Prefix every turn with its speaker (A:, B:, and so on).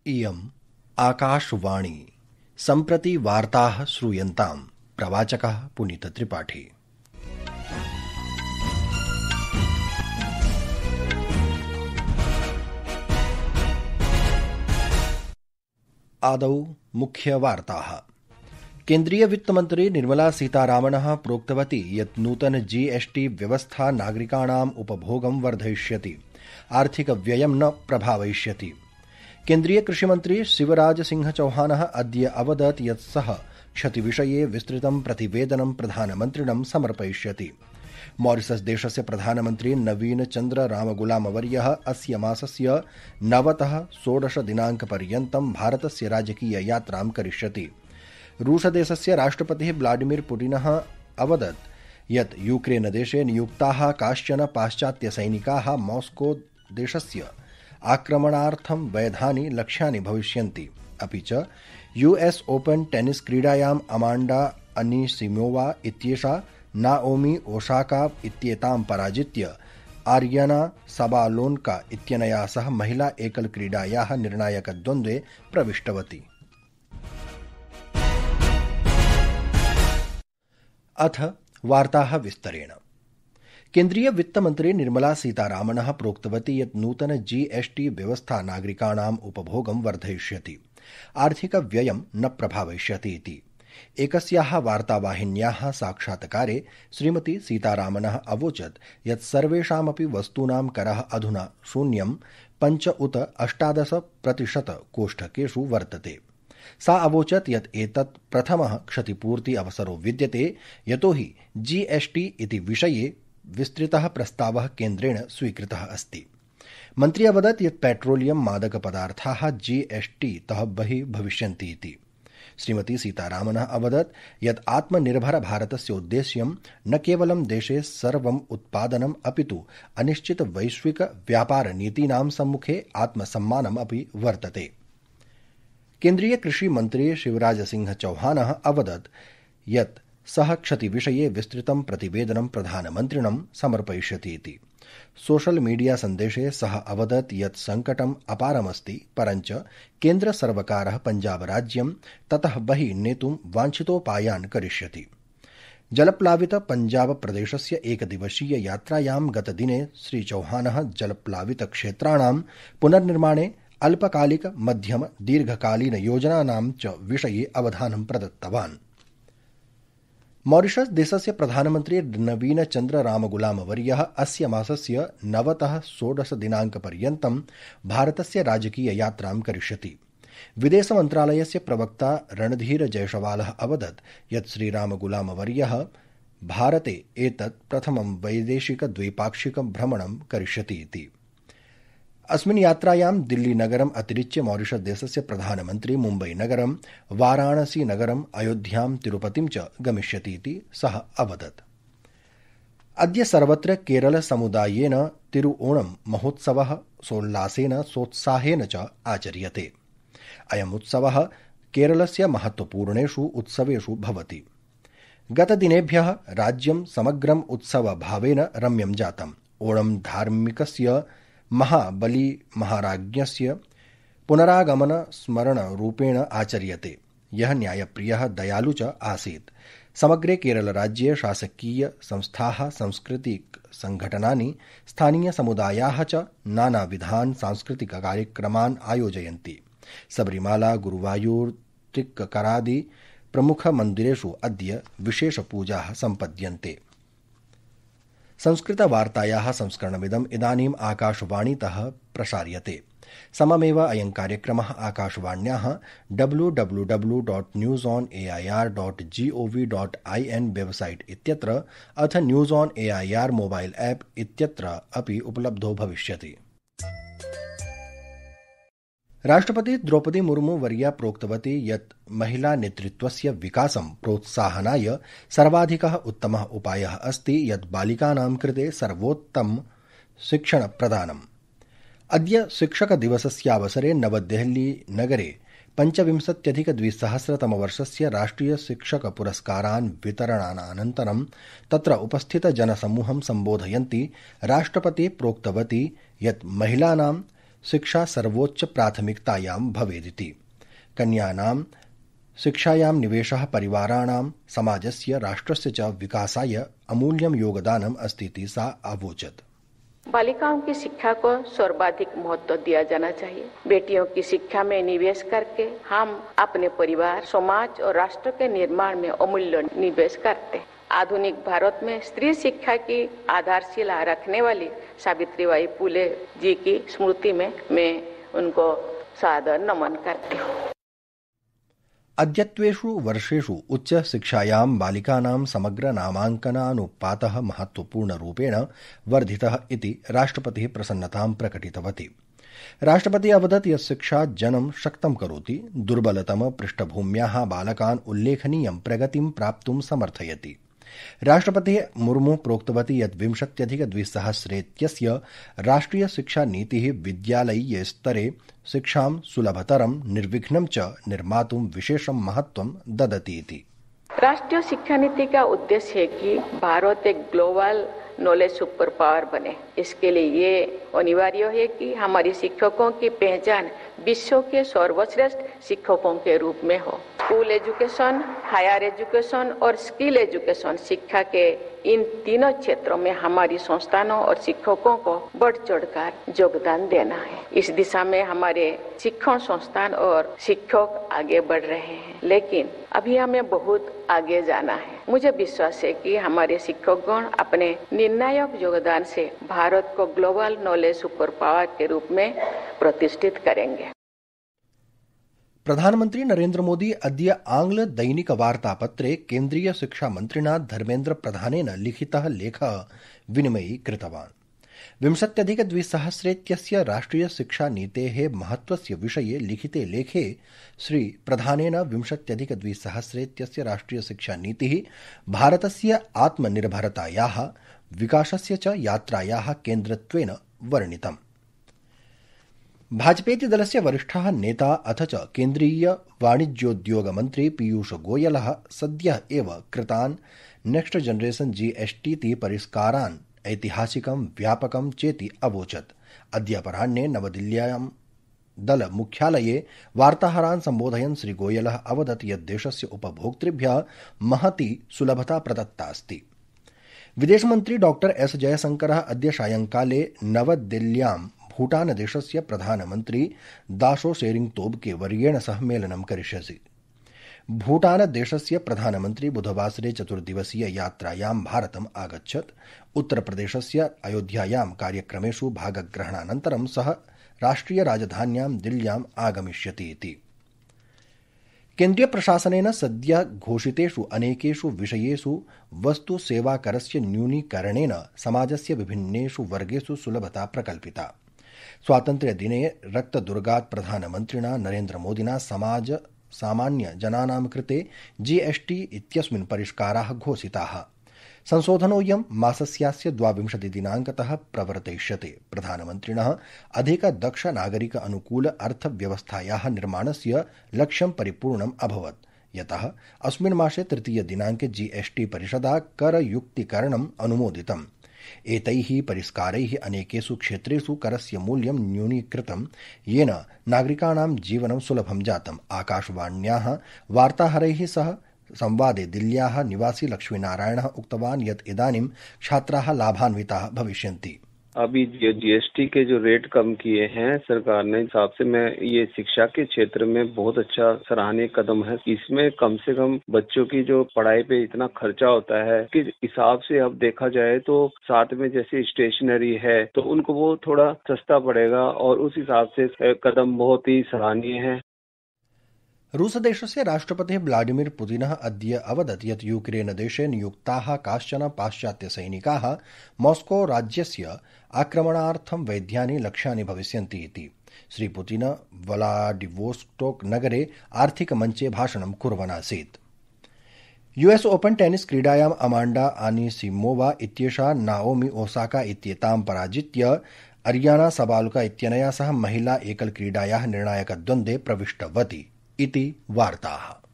A: इयम् आकाशवाणी। सम्प्रति वार्ताः श्रूयन्ताम्। प्रवाचकः पुनीतत्रिपाठी। आदौ मुख्यवार्ताः। केन्द्रीय वित्तमन्त्री निर्मला सीतारामनः प्रोक्तवती यत् नूतन जीएसटी व्यवस्था नागरिकाणाम् उपभोगं वर्धयिष्यति, आर्थिकव्ययं न प्रभावयिष्यति। केन्द्रीय कृषिमन्त्री शिवराज सिंह चौहानः अद्य अवदत् यत् सः क्षतिविषये विस्तृतं प्रतिवेदनं प्रधानमन्त्रिणं समर्पयिष्यति। मॉरिशस देशस्य प्रधानमन्त्री नवीन चन्द्र रामगुलामवर्यः अस्य मासस्य 9तः 16 दिनाङ्कपर्यन्तं भारतस्य राजकीय यात्रां करिष्यति। रूसदेशस्य राष्ट्रपतिः व्लादिमीर पुतिनः अवदत् यत् यूक्रेनदेशे नियुक्ताः काश्चन पाश्चात्यसैनिकाः मॉस्को देशस्य आक्रमणार्थं वैधानि लक्ष्यानि भविष्यन्ति। अपि च यूएस ओपन टेनिस क्रीडायाम् अमाण्डा अनीसिमोवा इत्येषा नाओमी ओसाका इत्येतां पराजित्य आर्यना सबालोन्का इत्यनया सह महिला एकल क्रीडायाः निर्णायकद्वन्द्वे प्रविष्टवती। अथ वार्ताः विस्तरेण। केन्द्रीय वित्तमन्त्री निर्मला सीतारामनः प्रोक्तवती यत् नूतन जीएसटी व्यवस्था नागरिकाणाम् उपभोगं वर्धयिष्यति, आर्थिकव्ययं न प्रभावयिष्यति इति। एकस्याः वार्तावाहिन्याः साक्षात्कारे श्रीमती सीतारामनः अवोचत् यत् सर्वेषामपि वस्तूनां करः अधुना 0.5 उत 18% कोष्ठकेषु वर्तते। सा अवोचत् यत् एतत् प्रथमः क्षतिपूर्ति अवसरो विद्यते, यतोहि जीएसटी इति विषये विस्तृतः प्रस्तावः केन्द्रेण स्वीकृतः अस्ति। मन्त्री अवदत् यत् पेट्रोलियम मादकपदार्थाः जीएसटी तः बहिः भविष्यन्ति इति। श्रीमती सीतारामनः अवदत् यत् आत्मनिर्भर भारतस्य उद्देश्यं न केवलं देशे सर्वम् उत्पादनम् अपितु अनिश्चित वैश्विक व्यापार नीतीनां सम्मुखे आत्मसम्मानम् अपि वर्तते। केन्द्रीय कृषि मन्त्री शिवराज सिंह चौहानः अवदत् यत् सः क्षतिविषये विस्तृतं प्रतिवेदनं प्रधानमन्त्रिणं समर्पयिष्यति इति। सोशल मीडिया सन्देशे सः अवदत् यत् सङ्कटम् अपारमस्ति, परञ्च केन्द्रसर्वकारः पञ्जाबराज्यं ततः बहिः नेतुं वाञ्छितोपायान् करिष्यति। जलप्लावित पञ्जाब प्रदेशस्य एकदिवसीय यात्रायां गतदिने श्रीचौहानः जलप्लावित क्षेत्राणां पुनर्निर्माणे अल्पकालिक मध्यम दीर्घकालीन योजनानां च विषये अवधानं प्रदत्तवान्। मॉरिशस देशस्य प्रधानमन्त्री नवीन चन्द्र रामगुलामवर्यः अस्य मासस्य 9तः 16 दिनाङ्कपर्यन्तं भारतस्य राजकीय यात्रां करिष्यति। विदेशमन्त्रालयस्य प्रवक्ता रणधीर जयसवालः अवदत् यत् श्रीरामगुलामवर्यः भारते एतत् प्रथमं वैदेशिक द्वैपाक्षिक भ्रमणं करिष्यति इति। अस्मिन् यात्रायां दिल्लीनगरम् अतिरिच्य मॉरिशस देशस्य प्रधानमन्त्री मुम्बईनगरं, वाराणसीनगरम्, अयोध्यां, तिरुपतिं च गमिष्यति इति सः अवदत्। अद्य सर्वत्र केरलसमुदायेन तिरुओणम् महोत्सवः सोल्लासेन सोत्साहेन च आचर्यते। अयम् उत्सवः केरलस्य महत्वपूर्णेषु उत्सवेषु भवति। गतदिनेभ्यः राज्यं समग्रम् उत्सवभावेन रम्यं जातम्। ओणम् धार्मिकस्य महाबली महाराज्ञस्य पुनरागमन स्मरणरूपेण आचर्यते, यः न्यायप्रियः दयालु च आसीत्। समग्रे केरलराज्ये शासकीय संस्थाः, सांस्कृतिक संघटनानि, स्थानीयसमुदायाः च नानाविधान् सांस्कृतिककार्यक्रमान् आयोजयन्ति। सबरीमाला, गुरुवायूर, तिक्करादि प्रमुखमन्दिरेषु अद्य विशेषपूजाः सम्पद्यन्ते। संस्कृतवार्तायाः संस्करणमिदम् इदानीम् आकाशवाणीतः प्रसार्यते। सममेव अयं कार्यक्रमः आकाशवाण्याः www.newsonair.gov.in वेबसाइट इत्यत्र अथ news on AIR mobile app इत्यत्र अपि उपलब्धो भविष्यति। राष्ट्रपति द्रौपदी मुर्मू वर्या प्रोक्तवती यत् महिला नेतृत्वस्य विकासं प्रोत्साहनाय सर्वाधिकः उत्तमः उपायः अस्ति यत् बालिकानां कृते सर्वोत्तम शिक्षणप्रदानम्। अद्य शिक्षकदिवसस्यावसरे नवदेहली नगरे 25,200तमवर्षस्य राष्ट्रिय शिक्षक पुरस्कारान् वितरणानन्तरं तत्र उपस्थितजनसमूहं सम्बोधयन्ती राष्ट्रपतिः प्रोक्तवती यत् महिलानां शिक्षा सर्वोच्च प्राथमिकतायां भवेदिति। कन्यानां शिक्षायां निवेशः परिवाराणां, समाजस्य, राष्ट्रस्य च विकासाय अमूल्यं योगदानम् अस्तीति सा अवोचत्।
B: बालिकाओं की शिक्षा को सर्वाधिक महत्व दिया जाना चाहिए। बेटियों की शिक्षा में निवेश करके हम अपने परिवार, समाज और राष्ट्र के निर्माण में अमूल्य निवेश करते हैं। आधुनिक भारत में स्त्री शिक्षा की आधारशिला रखने वाली सावित्रीबाई फुले जी की स्मृति में मैं उनको सादर नमन करती हूँ।
A: अद्यत्वेषु वर्षेषु उच्च शिक्षायां बालिकानां समग्र नामाङ्कनानुपातः महत्वपूर्णरूपेण वर्धितः इति राष्ट्रपतिः प्रसन्नतां प्रकटितवती। राष्ट्रपतिः अवदत् यत् शिक्षा जनं शक्तं करोति, दुर्बलतम पृष्ठभूम्याः बालकान् उल्लेखनीयं प्रगतिं प्राप्तुं समर्थयति। राष्ट्रपतिः मुर्मु प्रोक्तवती यत् 2020-2020 राष्ट्रिय शिक्षा नीतिः विद्यालयीय स्तरे शिक्षां सुलभतरं, निर्विघ्नं च निर्मातुं विशेषं महत्वं ददति इति।
B: राष्ट्रीय शिक्षा नीति का उद्देश्य है कि भारत एक ग्लोबल नॉलेज सुपर पावर बने। इसके लिए ये अनिवार्य है कि हमारी शिक्षकों की पहचान विश्व के सर्वश्रेष्ठ शिक्षकों के रूप में हो। स्कूल एजुकेशन, हायर एजुकेशन और स्किल एजुकेशन शिक्षा के इन तीनों क्षेत्रों में हमारी संस्थानों और शिक्षकों को बढ़ चढ़कर योगदान देना है। इस दिशा में हमारे शिक्षण संस्थान और शिक्षक आगे बढ़ रहे हैं, लेकिन अभी हमें बहुत आगे जाना है। मुझे विश्वास है कि हमारे शिक्षकगण अपने निर्णायक योगदान से भारत को ग्लोबल नॉलेज सुपर पावर के रूप में प्रतिष्ठित करेंगे।
A: प्रधानमंत्री नरेन्द्र मोदी अद्य आंग्ल दैनिक वार्तापत्रे केन्द्रीय शिक्षा मन्त्रिणा धर्मेन्द्र प्रधानेन लिखितः लेखः विनिमयी कृतवान्। 2020-2020 राष्ट्रिय शिक्षा नीतेः महत्वस्य विषये लिखिते लेखे श्री प्रधानेन 2020-2020 राष्ट्रिय शिक्षा नीतिः भारतस्य आत्मनिर्भरतायाः, विकासस्य च यात्रायाः केन्द्रत्वेन वर्णितम्। भाजपेति दलस्य वरिष्ठः नेता अथ च केन्द्रीय वाणिज्योद्योग मन्त्री पीयूष गोयलः सद्यः एव कृतान् नेक्स्ट जनरेशन जीएसटी परिष्कारान् ऐतिहासिकं, व्यापकं चेति अवोचत्। अद्य अपराह्ने नवदिल्ल्यां दल मुख्यालये वार्ताहरान् सम्बोधयन् श्री गोयलः अवदत् यत् देशस्य उपभोक्तृभ्यः महती सुलभता प्रदत्ता अस्ति। विदेशमन्त्री डॉक्टर एस जयशंकरः अद्य सायंकाले नवदिल्ल्यां भूटानदेशस्य प्रधानमन्त्री दाशो शेरिंग तोब्गे वर्येण सह मेलनं करिष्यति। भूटानदेशस्य प्रधानमन्त्री बुधवासरे चतुर्दिवसीय यात्रायां भारतम् आगच्छत्। उत्तरप्रदेशस्य अयोध्यायां कार्यक्रमेषु भागग्रहणानन्तरं सः राष्ट्रिय राजधान्यां दिल्ल्याम् आगमिष्यति इति। केन्द्रीय प्रशासनेन सद्य घोषितेषु अनेकेषु विषयेषु वस्तु सेवाकरस्य न्यूनीकरणेन समाजस्य विभिन्नेषु वर्गेषु सुलभता प्रकल्पिता। स्वातन्त्र्यदिने रक्तदुर्गात् प्रधानमन्त्रिणा नरेन्द्र मोदिना सामान्य जनानां कृते जीएसटी इत्यस्मिन् परिष्काराः घोषिताः। संशोधनोऽयं मासस्यास्य 22 दिनाङ्कतः प्रवर्तयिष्यते। प्रधानमन्त्रिणः अधिकदक्ष नागरिक अनुकूल अर्थव्यवस्थायाः निर्माणस्य लक्ष्यं परिपूर्णम् अभवत्, यतः अस्मिन् मासे 3 दिनाङ्के जीएसटी परिषदा करयुक्तीकरणम् अनुमोदितम्। एतैः परिष्कारैः अनेकेषु क्षेत्रेषु करस्य मूल्यं न्यूनीकृतं, येन नागरिकाणां जीवनं सुलभं जातम्। आकाशवाण्याः वार्ताहरैः सह संवादे दिल्ल्याः निवासी लक्ष्मीनारायणः उक्तवान् यत् इदानीं छात्राः लाभान्विताः भविष्यन्ति।
C: अभी जो जीएसटी के जो रेट कम किए हैं सरकार ने, हिसाब से मैं ये शिक्षा के क्षेत्र में बहुत अच्छा सराहनीय कदम है। इसमें कम से कम बच्चों की जो पढ़ाई पे इतना खर्चा होता है कि हिसाब से अब देखा जाए तो साथ में जैसे स्टेशनरी है तो उनको वो थोड़ा सस्ता पड़ेगा और उस हिसाब से कदम बहुत ही सराहनीय है।
A: रूसदेशस्य राष्ट्रपतिः व्लादिमीर पुतिनः अद्य अवदत् यत् यूक्रेनदेशे नियुक्ताः काश्चन पाश्चात्यसैनिकाः मॉस्को राज्यस्य आक्रमणार्थं वैद्यानि लक्ष्यानि भविष्यन्ति इति। श्रीपुतिन व्लाडिवोस्टोक नगरे आर्थिकमञ्चे भाषणं कुर्वन् आसीत्। यूएस ओपन टेनिस क्रीडायाम् अमाण्डा आनिसिमोवा इत्येषा नाओमी ओसाका इत्येतां पराजित्य अरियाना सबालुका इत्यनया सह महिला एकल क्रीडायाः निर्णायकद्वन्द्वे प्रविष्टवती इति वार्ताः।